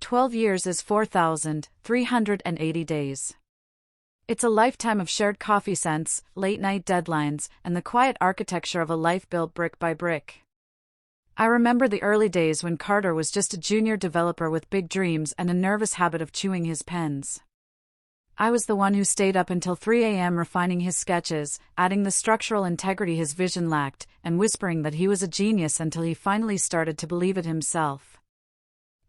12 years is 4,380 days. It's a lifetime of shared coffee scents, late-night deadlines, and the quiet architecture of a life built brick by brick. I remember the early days when Carter was just a junior developer with big dreams and a nervous habit of chewing his pens. I was the one who stayed up until 3 a.m. refining his sketches, adding the structural integrity his vision lacked, and whispering that he was a genius until he finally started to believe it himself.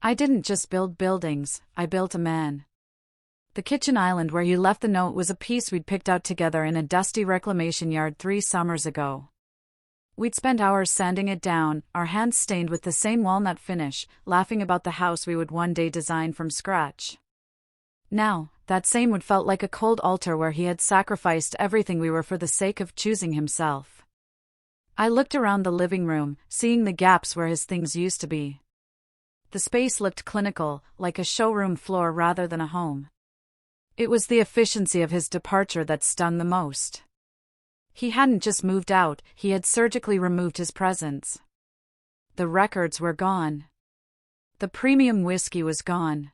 I didn't just build buildings, I built a man. The kitchen island where you left the note was a piece we'd picked out together in a dusty reclamation yard 3 summers ago. We'd spent hours sanding it down, our hands stained with the same walnut finish, laughing about the house we would one day design from scratch. Now, that same wood felt like a cold altar where he had sacrificed everything we were for the sake of choosing himself. I looked around the living room, seeing the gaps where his things used to be. The space looked clinical, like a showroom floor rather than a home. It was the efficiency of his departure that stung the most. He hadn't just moved out, he had surgically removed his presence. The records were gone. The premium whiskey was gone.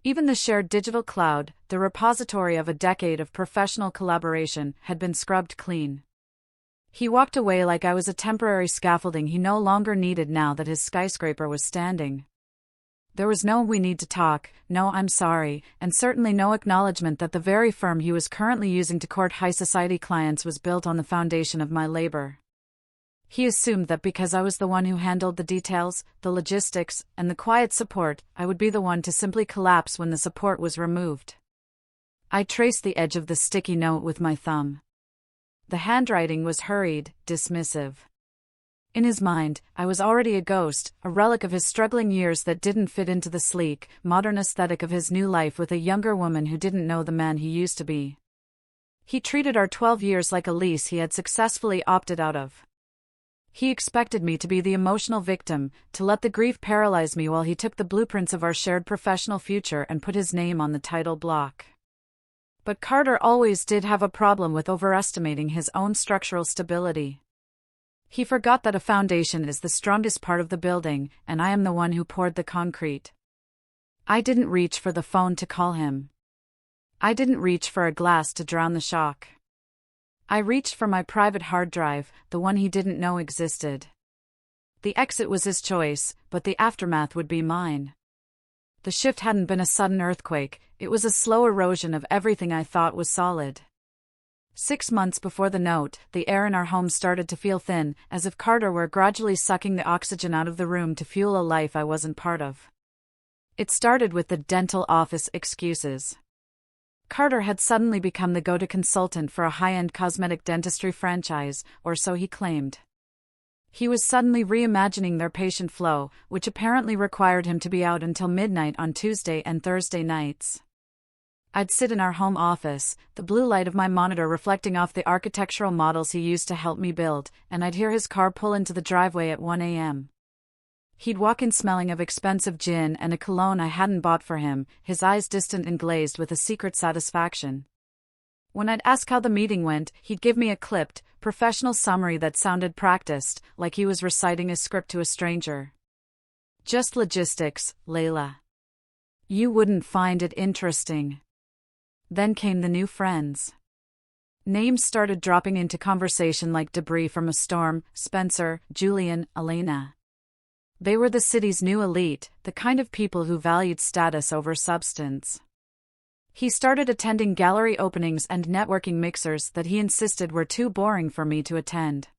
Even the shared digital cloud, the repository of a decade of professional collaboration, had been scrubbed clean. He walked away like I was a temporary scaffolding he no longer needed now that his skyscraper was standing. There was no "we need to talk," no "I'm sorry," and certainly no acknowledgement that the very firm he was currently using to court high society clients was built on the foundation of my labor. He assumed that because I was the one who handled the details, the logistics, and the quiet support, I would be the one to simply collapse when the support was removed. I traced the edge of the sticky note with my thumb. The handwriting was hurried, dismissive. In his mind, I was already a ghost, a relic of his struggling years that didn't fit into the sleek, modern aesthetic of his new life with a younger woman who didn't know the man he used to be. He treated our 12 years like a lease he had successfully opted out of. He expected me to be the emotional victim, to let the grief paralyze me while he took the blueprints of our shared professional future and put his name on the title block. But Carter always did have a problem with overestimating his own structural stability. He forgot that a foundation is the strongest part of the building, and I am the one who poured the concrete. I didn't reach for the phone to call him. I didn't reach for a glass to drown the shock. I reached for my private hard drive, the one he didn't know existed. The exit was his choice, but the aftermath would be mine. The shift hadn't been a sudden earthquake, it was a slow erosion of everything I thought was solid. 6 months before the note, the air in our home started to feel thin, as if Carter were gradually sucking the oxygen out of the room to fuel a life I wasn't part of. It started with the dental office excuses. Carter had suddenly become the go-to consultant for a high-end cosmetic dentistry franchise, or so he claimed. He was suddenly reimagining their patient flow, which apparently required him to be out until midnight on Tuesday and Thursday nights. I'd sit in our home office, the blue light of my monitor reflecting off the architectural models he used to help me build, and I'd hear his car pull into the driveway at 1 a.m. He'd walk in smelling of expensive gin and a cologne I hadn't bought for him, his eyes distant and glazed with a secret satisfaction. When I'd ask how the meeting went, he'd give me a clipped, professional summary that sounded practiced, like he was reciting a script to a stranger. Just logistics, Layla. You wouldn't find it interesting. Then came the new friends. Names started dropping into conversation like debris from a storm: Spencer, Julian, Elena. They were the city's new elite, the kind of people who valued status over substance. He started attending gallery openings and networking mixers that he insisted were too boring for me to attend.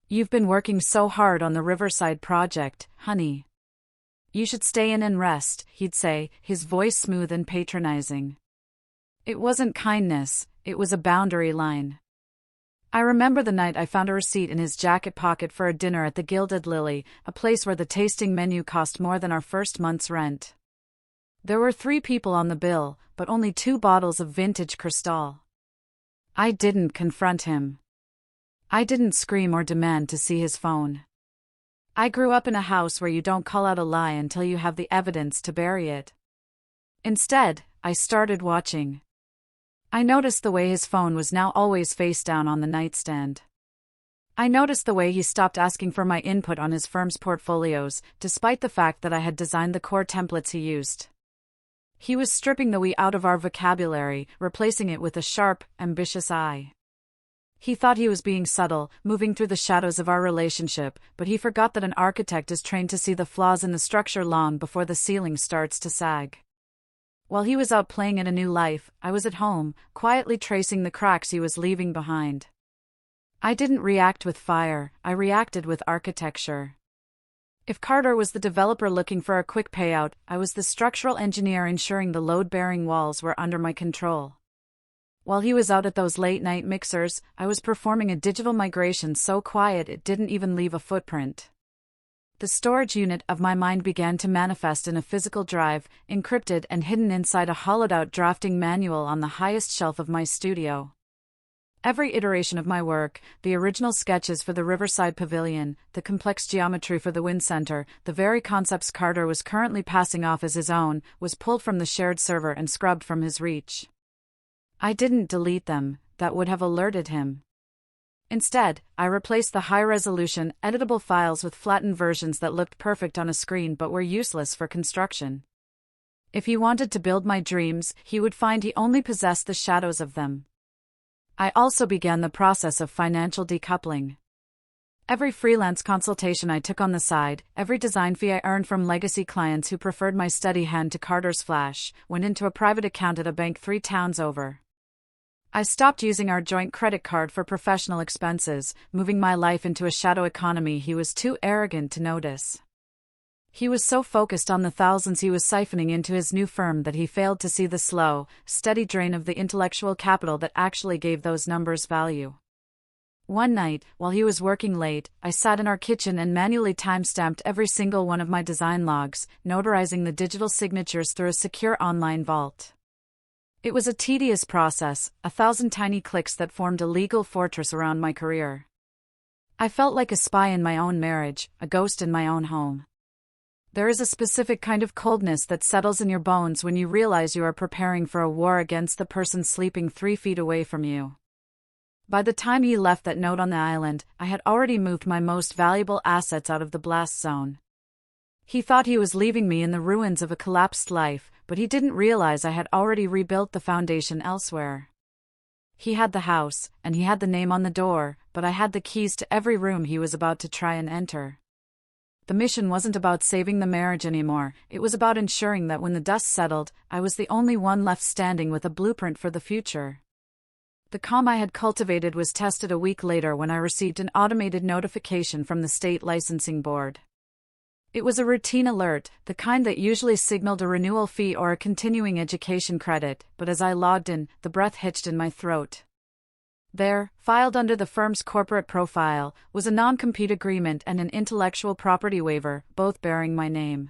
"You've been working so hard on the Riverside project, honey. You should stay in and rest," he'd say, his voice smooth and patronizing. It wasn't kindness, it was a boundary line. I remember the night I found a receipt in his jacket pocket for a dinner at the Gilded Lily, a place where the tasting menu cost more than our first month's rent. There were 3 people on the bill, but only 2 bottles of vintage Cristal. I didn't confront him. I didn't scream or demand to see his phone. I grew up in a house where you don't call out a lie until you have the evidence to bury it. Instead, I started watching. I noticed the way his phone was now always face down on the nightstand. I noticed the way he stopped asking for my input on his firm's portfolios, despite the fact that I had designed the core templates he used. He was stripping the we out of our vocabulary, replacing it with a sharp, ambitious I. He thought he was being subtle, moving through the shadows of our relationship, but he forgot that an architect is trained to see the flaws in the structure long before the ceiling starts to sag. While he was out playing in a new life, I was at home, quietly tracing the cracks he was leaving behind. I didn't react with fire, I reacted with architecture. If Carter was the developer looking for a quick payout, I was the structural engineer ensuring the load-bearing walls were under my control. While he was out at those late-night mixers, I was performing a digital migration so quiet it didn't even leave a footprint. The storage unit of my mind began to manifest in a physical drive, encrypted and hidden inside a hollowed-out drafting manual on the highest shelf of my studio. Every iteration of my work, the original sketches for the Riverside Pavilion, the complex geometry for the Wind Center, the very concepts Carter was currently passing off as his own, was pulled from the shared server and scrubbed from his reach. I didn't delete them, that would have alerted him. Instead, I replaced the high-resolution, editable files with flattened versions that looked perfect on a screen but were useless for construction. If he wanted to build my dreams, he would find he only possessed the shadows of them. I also began the process of financial decoupling. Every freelance consultation I took on the side, every design fee I earned from legacy clients who preferred my steady hand to Carter's flash, went into a private account at a bank 3 towns over. I stopped using our joint credit card for professional expenses, moving my life into a shadow economy he was too arrogant to notice. He was so focused on the thousands he was siphoning into his new firm that he failed to see the slow, steady drain of the intellectual capital that actually gave those numbers value. One night, while he was working late, I sat in our kitchen and manually time-stamped every single one of my design logs, notarizing the digital signatures through a secure online vault. It was a tedious process, 1,000 tiny clicks that formed a legal fortress around my career. I felt like a spy in my own marriage, a ghost in my own home. There is a specific kind of coldness that settles in your bones when you realize you are preparing for a war against the person sleeping 3 feet away from you. By the time he left that note on the island, I had already moved my most valuable assets out of the blast zone. He thought he was leaving me in the ruins of a collapsed life, but he didn't realize I had already rebuilt the foundation elsewhere. He had the house, and he had the name on the door, but I had the keys to every room he was about to try and enter. The mission wasn't about saving the marriage anymore, it was about ensuring that when the dust settled, I was the only one left standing with a blueprint for the future. The calm I had cultivated was tested a week later when I received an automated notification from the state licensing board. It was a routine alert, the kind that usually signaled a renewal fee or a continuing education credit, but as I logged in, the breath hitched in my throat. There, filed under the firm's corporate profile, was a non-compete agreement and an intellectual property waiver, both bearing my name.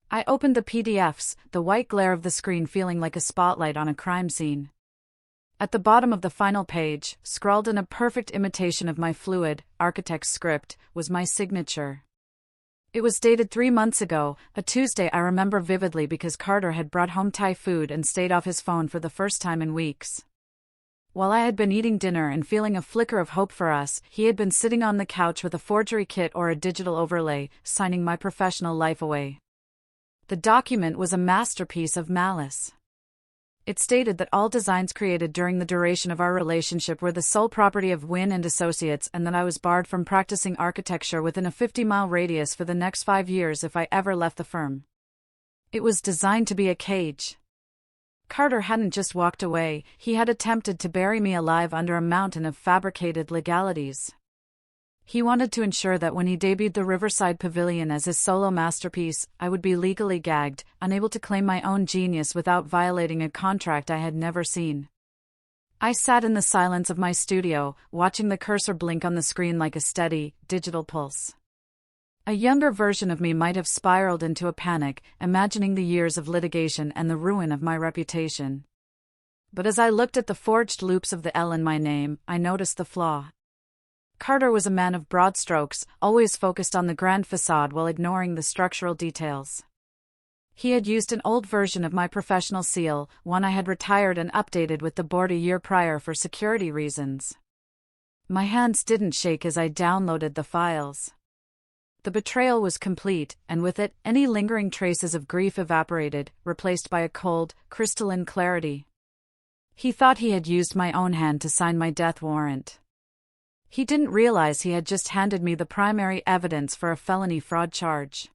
I opened the PDFs, the white glare of the screen feeling like a spotlight on a crime scene. At the bottom of the final page, scrawled in a perfect imitation of my fluid, architect's script, was my signature. It was dated 3 months ago, a Tuesday I remember vividly because Carter had brought home Thai food and stayed off his phone for the first time in weeks. While I had been eating dinner and feeling a flicker of hope for us, he had been sitting on the couch with a forgery kit or a digital overlay, signing my professional life away. The document was a masterpiece of malice. It stated that all designs created during the duration of our relationship were the sole property of Wynn and Associates and that I was barred from practicing architecture within a 50-mile radius for the next 5 years if I ever left the firm. It was designed to be a cage. Carter hadn't just walked away, he had attempted to bury me alive under a mountain of fabricated legalities. He wanted to ensure that when he debuted the Riverside Pavilion as his solo masterpiece, I would be legally gagged, unable to claim my own genius without violating a contract I had never seen. I sat in the silence of my studio, watching the cursor blink on the screen like a steady, digital pulse. A younger version of me might have spiraled into a panic, imagining the years of litigation and the ruin of my reputation. But as I looked at the forged loops of the L in my name, I noticed the flaw. Carter was a man of broad strokes, always focused on the grand facade while ignoring the structural details. He had used an old version of my professional seal, one I had retired and updated with the board a year prior for security reasons. My hands didn't shake as I downloaded the files. The betrayal was complete, and with it, any lingering traces of grief evaporated, replaced by a cold, crystalline clarity. He thought he had used my own hand to sign my death warrant. He didn't realize he had just handed me the primary evidence for a felony fraud charge.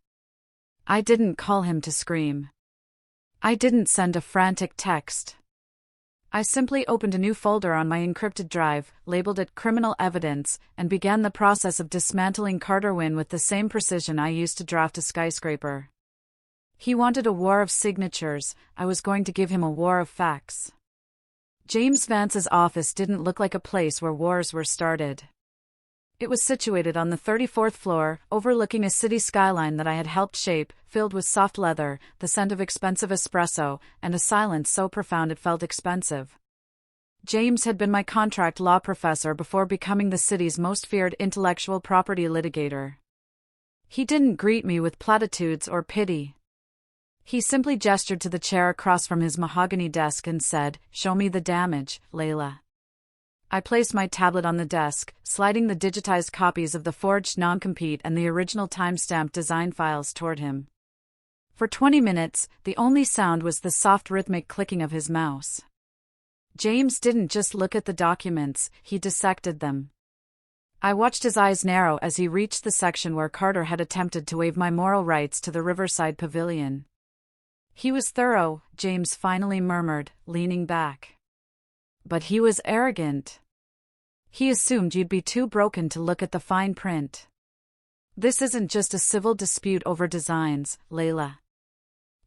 I didn't call him to scream. I didn't send a frantic text. I simply opened a new folder on my encrypted drive, labeled it Criminal Evidence, and began the process of dismantling Carter Wynne with the same precision I used to draft a skyscraper. He wanted a war of signatures. I was going to give him a war of facts. James Vance's office didn't look like a place where wars were started. It was situated on the 34th floor, overlooking a city skyline that I had helped shape, filled with soft leather, the scent of expensive espresso, and a silence so profound it felt expensive. James had been my contract law professor before becoming the city's most feared intellectual property litigator. He didn't greet me with platitudes or pity. He simply gestured to the chair across from his mahogany desk and said, "Show me the damage, Layla." I placed my tablet on the desk, sliding the digitized copies of the forged non-compete and the original timestamp design files toward him. For 20 minutes, the only sound was the soft rhythmic clicking of his mouse. James didn't just look at the documents, he dissected them. I watched his eyes narrow as he reached the section where Carter had attempted to waive my moral rights to the Riverside Pavilion. He was thorough, James finally murmured, leaning back. But he was arrogant. He assumed you'd be too broken to look at the fine print. This isn't just a civil dispute over designs, Layla.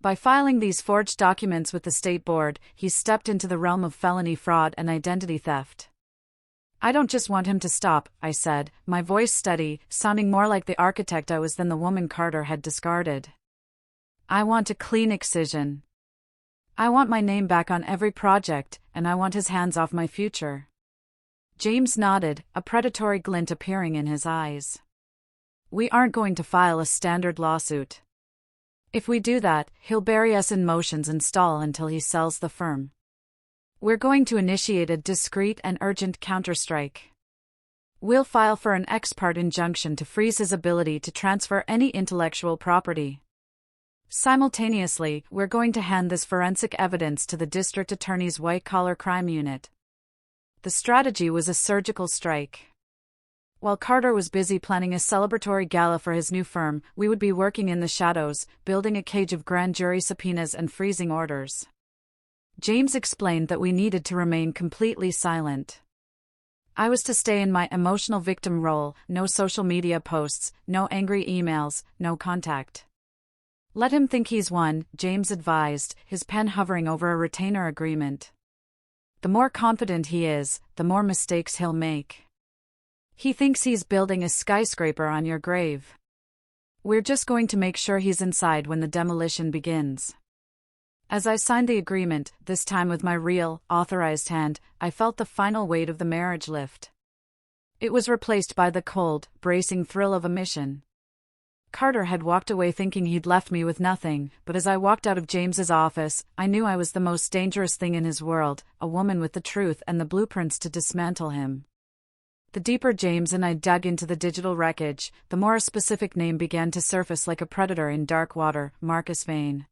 By filing these forged documents with the state board, he stepped into the realm of felony fraud and identity theft. I don't just want him to stop, I said, my voice steady, sounding more like the architect I was than the woman Carter had discarded. I want a clean excision. I want my name back on every project, and I want his hands off my future. James nodded, a predatory glint appearing in his eyes. We aren't going to file a standard lawsuit. If we do that, he'll bury us in motions and stall until he sells the firm. We're going to initiate a discreet and urgent counterstrike. We'll file for an ex parte injunction to freeze his ability to transfer any intellectual property. Simultaneously, we're going to hand this forensic evidence to the district attorney's white-collar crime unit. The strategy was a surgical strike. While Carter was busy planning a celebratory gala for his new firm, we would be working in the shadows, building a cage of grand jury subpoenas and freezing orders. James explained that we needed to remain completely silent. I was to stay in my emotional victim role, no social media posts, no angry emails, no contact. Let him think he's won, James advised, his pen hovering over a retainer agreement. The more confident he is, the more mistakes he'll make. He thinks he's building a skyscraper on your grave. We're just going to make sure he's inside when the demolition begins. As I signed the agreement, this time with my real, authorized hand, I felt the final weight of the marriage lift. It was replaced by the cold, bracing thrill of a mission. Carter had walked away thinking he'd left me with nothing, but as I walked out of James's office, I knew I was the most dangerous thing in his world, a woman with the truth and the blueprints to dismantle him. The deeper James and I dug into the digital wreckage, the more a specific name began to surface like a predator in dark water, Marcus Vane.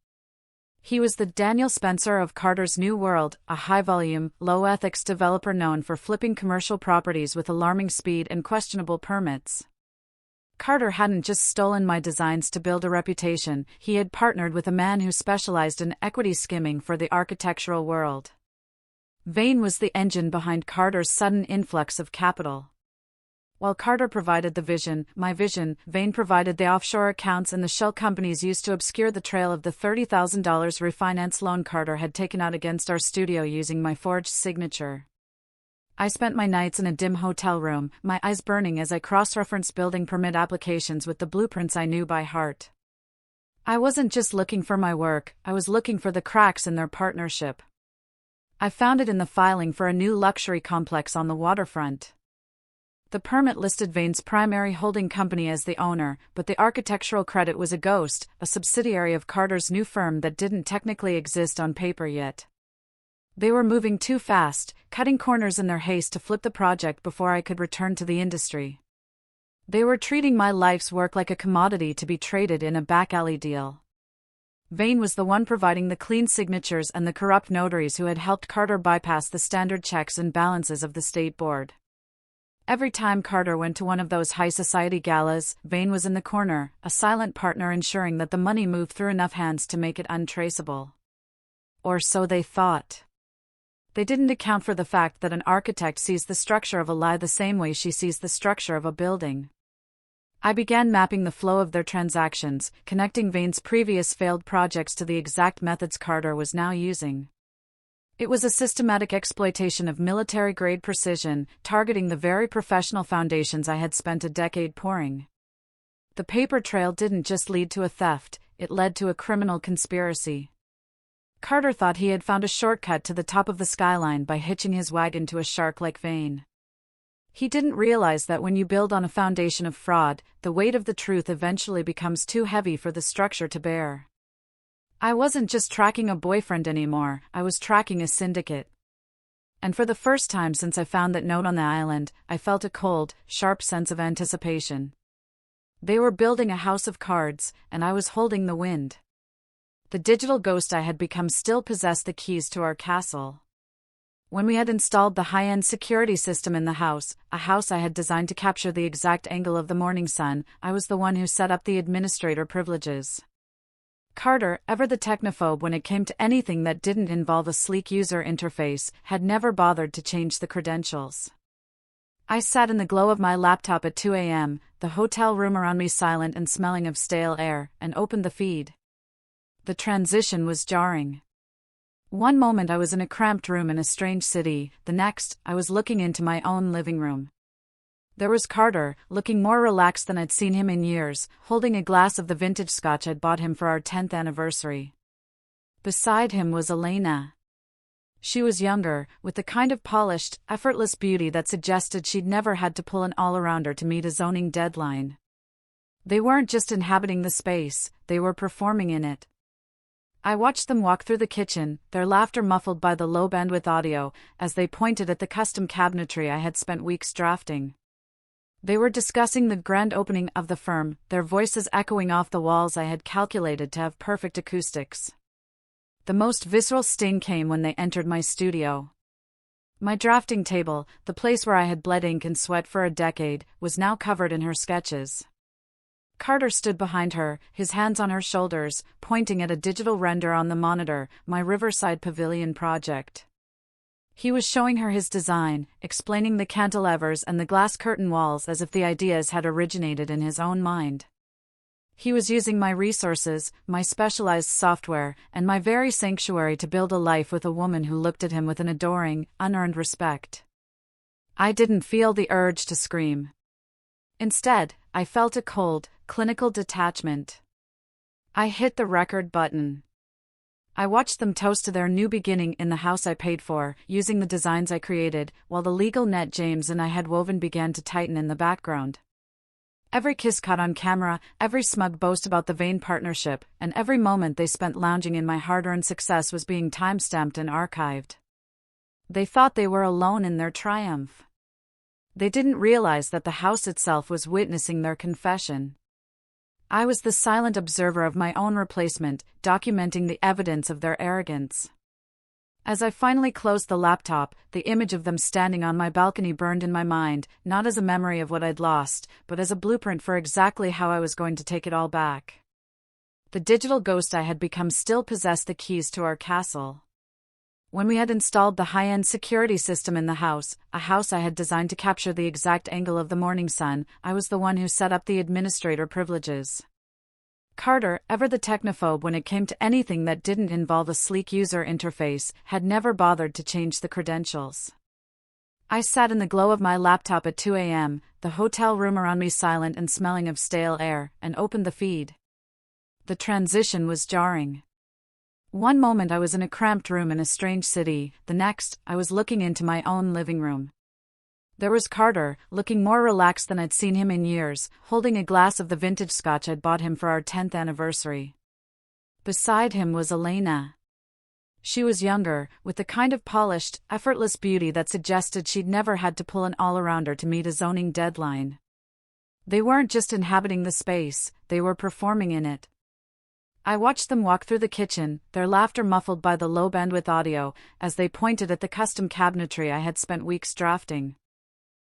He was the Daniel Spencer of Carter's new world, a high-volume, low-ethics developer known for flipping commercial properties with alarming speed and questionable permits. Carter hadn't just stolen my designs to build a reputation, he had partnered with a man who specialized in equity skimming for the architectural world. Vane was the engine behind Carter's sudden influx of capital. While Carter provided the vision, my vision, Vane provided the offshore accounts and the shell companies used to obscure the trail of the $30,000 refinance loan Carter had taken out against our studio using my forged signature. I spent my nights in a dim hotel room, my eyes burning as I cross-referenced building permit applications with the blueprints I knew by heart. I wasn't just looking for my work, I was looking for the cracks in their partnership. I found it in the filing for a new luxury complex on the waterfront. The permit listed Vane's primary holding company as the owner, but the architectural credit was a ghost, a subsidiary of Carter's new firm that didn't technically exist on paper yet. They were moving too fast, cutting corners in their haste to flip the project before I could return to the industry. They were treating my life's work like a commodity to be traded in a back-alley deal. Vane was the one providing the clean signatures and the corrupt notaries who had helped Carter bypass the standard checks and balances of the state board. Every time Carter went to one of those high society galas, Vane was in the corner, a silent partner ensuring that the money moved through enough hands to make it untraceable. Or so they thought. They didn't account for the fact that an architect sees the structure of a lie the same way she sees the structure of a building. I began mapping the flow of their transactions, connecting Vane's previous failed projects to the exact methods Carter was now using. It was a systematic exploitation of military-grade precision, targeting the very professional foundations I had spent a decade pouring. The paper trail didn't just lead to a theft, it led to a criminal conspiracy. Carter thought he had found a shortcut to the top of the skyline by hitching his wagon to a shark like Vane. He didn't realize that when you build on a foundation of fraud, the weight of the truth eventually becomes too heavy for the structure to bear. I wasn't just tracking a boyfriend anymore, I was tracking a syndicate. And for the first time since I found that note on the island, I felt a cold, sharp sense of anticipation. They were building a house of cards, and I was holding the wind. The digital ghost I had become still possessed the keys to our castle. When we had installed the high-end security system in the house, a house I had designed to capture the exact angle of the morning sun, I was the one who set up the administrator privileges. Carter, ever the technophobe when it came to anything that didn't involve a sleek user interface, had never bothered to change the credentials. I sat in the glow of my laptop at 2 a.m., the hotel room around me silent and smelling of stale air, and opened the feed. The transition was jarring. One moment I was in a cramped room in a strange city, the next, I was looking into my own living room. There was Carter, looking more relaxed than I'd seen him in years, holding a glass of the vintage scotch I'd bought him for our 10th anniversary. Beside him was Elena. She was younger, with the kind of polished, effortless beauty that suggested she'd never had to pull an all-arounder to meet a zoning deadline. They weren't just inhabiting the space, they were performing in it. I watched them walk through the kitchen, their laughter muffled by the low-bandwidth audio, as they pointed at the custom cabinetry I had spent weeks drafting. They were discussing the grand opening of the firm, their voices echoing off the walls I had calculated to have perfect acoustics. The most visceral sting came when they entered my studio. My drafting table, the place where I had bled ink and sweat for a decade, was now covered in her sketches. Carter stood behind her, his hands on her shoulders, pointing at a digital render on the monitor, my Riverside Pavilion project. He was showing her his design, explaining the cantilevers and the glass curtain walls as if the ideas had originated in his own mind. He was using my resources, my specialized software, and my very sanctuary to build a life with a woman who looked at him with an adoring, unearned respect. I didn't feel the urge to scream. Instead, I felt a cold, clinical detachment. I hit the record button. I watched them toast to their new beginning in the house I paid for, using the designs I created, while the legal net James and I had woven began to tighten in the background. Every kiss caught on camera, every smug boast about the Vane partnership, and every moment they spent lounging in my hard-earned success was being time-stamped and archived. They thought they were alone in their triumph. They didn't realize that the house itself was witnessing their confession. I was the silent observer of my own replacement, documenting the evidence of their arrogance. As I finally closed the laptop, the image of them standing on my balcony burned in my mind, not as a memory of what I'd lost, but as a blueprint for exactly how I was going to take it all back. The digital ghost I had become still possessed the keys to our castle. When we had installed the high-end security system in the house, a house I had designed to capture the exact angle of the morning sun, I was the one who set up the administrator privileges. Carter, ever the technophobe when it came to anything that didn't involve a sleek user interface, had never bothered to change the credentials. I sat in the glow of my laptop at 2 a.m., the hotel room around me silent and smelling of stale air, and opened the feed. The transition was jarring. One moment I was in a cramped room in a strange city, the next, I was looking into my own living room. There was Carter, looking more relaxed than I'd seen him in years, holding a glass of the vintage scotch I'd bought him for our 10th anniversary. Beside him was Elena. She was younger, with the kind of polished, effortless beauty that suggested she'd never had to pull an all-arounder to meet a zoning deadline. They weren't just inhabiting the space, they were performing in it. I watched them walk through the kitchen, their laughter muffled by the low-bandwidth audio, as they pointed at the custom cabinetry I had spent weeks drafting.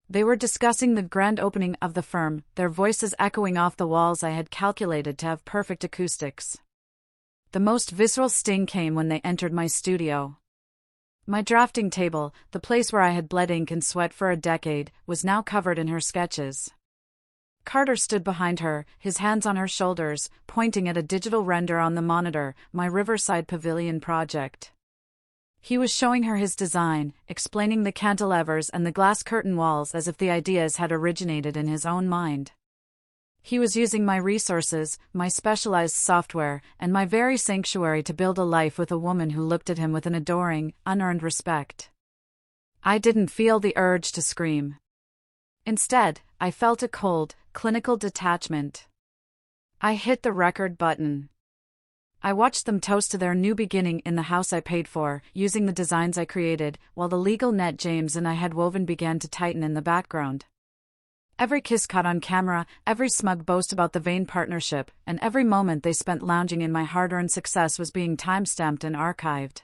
They were discussing the grand opening of the firm, their voices echoing off the walls I had calculated to have perfect acoustics. The most visceral sting came when they entered my studio. My drafting table, the place where I had bled ink and sweat for a decade, was now covered in her sketches. Carter stood behind her, his hands on her shoulders, pointing at a digital render on the monitor, my Riverside Pavilion project. He was showing her his design, explaining the cantilevers and the glass curtain walls as if the ideas had originated in his own mind. He was using my resources, my specialized software, and my very sanctuary to build a life with a woman who looked at him with an adoring, unearned respect. I didn't feel the urge to scream. Instead, I felt a cold, clinical detachment. I hit the record button. I watched them toast to their new beginning in the house I paid for, using the designs I created, while the legal net James and I had woven began to tighten in the background. Every kiss caught on camera, every smug boast about the vain partnership, and every moment they spent lounging in my hard-earned success was being time-stamped and archived.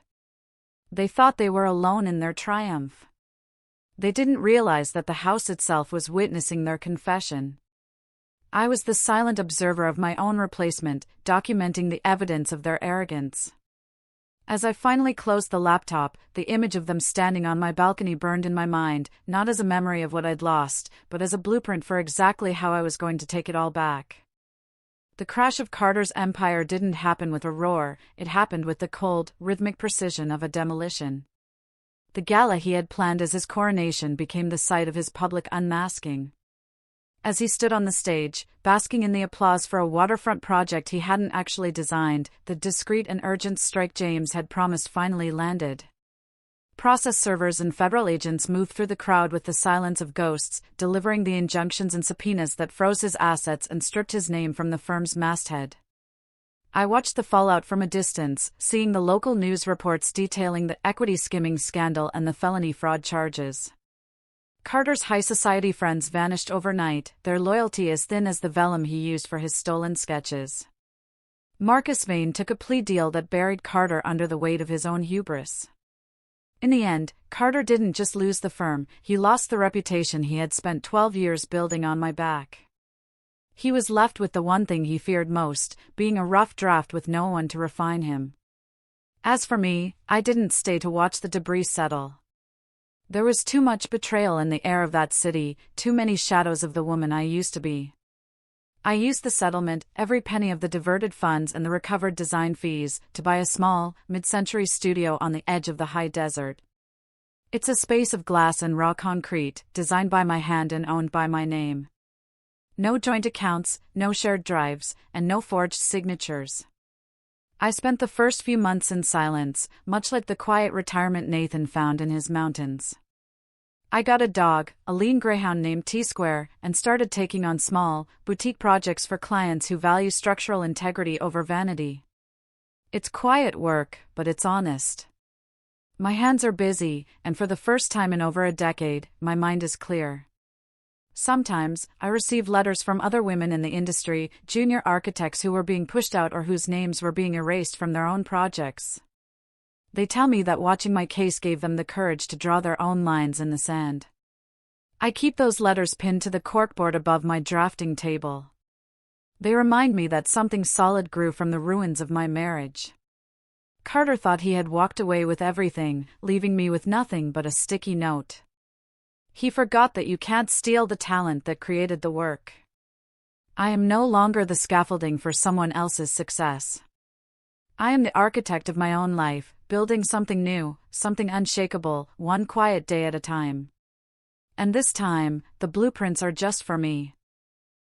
They thought they were alone in their triumph. They didn't realize that the house itself was witnessing their confession. I was the silent observer of my own replacement, documenting the evidence of their arrogance. As I finally closed the laptop, the image of them standing on my balcony burned in my mind, not as a memory of what I'd lost, but as a blueprint for exactly how I was going to take it all back. The crash of Carter's empire didn't happen with a roar, it happened with the cold, rhythmic precision of a demolition. The gala he had planned as his coronation became the site of his public unmasking. As he stood on the stage, basking in the applause for a waterfront project he hadn't actually designed, the discreet and urgent strike James had promised finally landed. Process servers and federal agents moved through the crowd with the silence of ghosts, delivering the injunctions and subpoenas that froze his assets and stripped his name from the firm's masthead. I watched the fallout from a distance, seeing the local news reports detailing the equity skimming scandal and the felony fraud charges. Carter's high society friends vanished overnight, their loyalty as thin as the vellum he used for his stolen sketches. Marcus Vane took a plea deal that buried Carter under the weight of his own hubris. In the end, Carter didn't just lose the firm, he lost the reputation he had spent 12 years building on my back. He was left with the one thing he feared most, being a rough draft with no one to refine him. As for me, I didn't stay to watch the debris settle. There was too much betrayal in the air of that city, too many shadows of the woman I used to be. I used the settlement, every penny of the diverted funds and the recovered design fees, to buy a small, mid-century studio on the edge of the high desert. It's a space of glass and raw concrete, designed by my hand and owned by my name. No joint accounts, no shared drives, and no forged signatures. I spent the first few months in silence, much like the quiet retirement Nathan found in his mountains. I got a dog, a lean greyhound named T-Square, and started taking on small, boutique projects for clients who value structural integrity over vanity. It's quiet work, but it's honest. My hands are busy, and for the first time in over a decade, my mind is clear. Sometimes, I receive letters from other women in the industry, junior architects who were being pushed out or whose names were being erased from their own projects. They tell me that watching my case gave them the courage to draw their own lines in the sand. I keep those letters pinned to the corkboard above my drafting table. They remind me that something solid grew from the ruins of my marriage. Carter thought he had walked away with everything, leaving me with nothing but a sticky note. He forgot that you can't steal the talent that created the work. I am no longer the scaffolding for someone else's success. I am the architect of my own life, building something new, something unshakable, one quiet day at a time. And this time, the blueprints are just for me.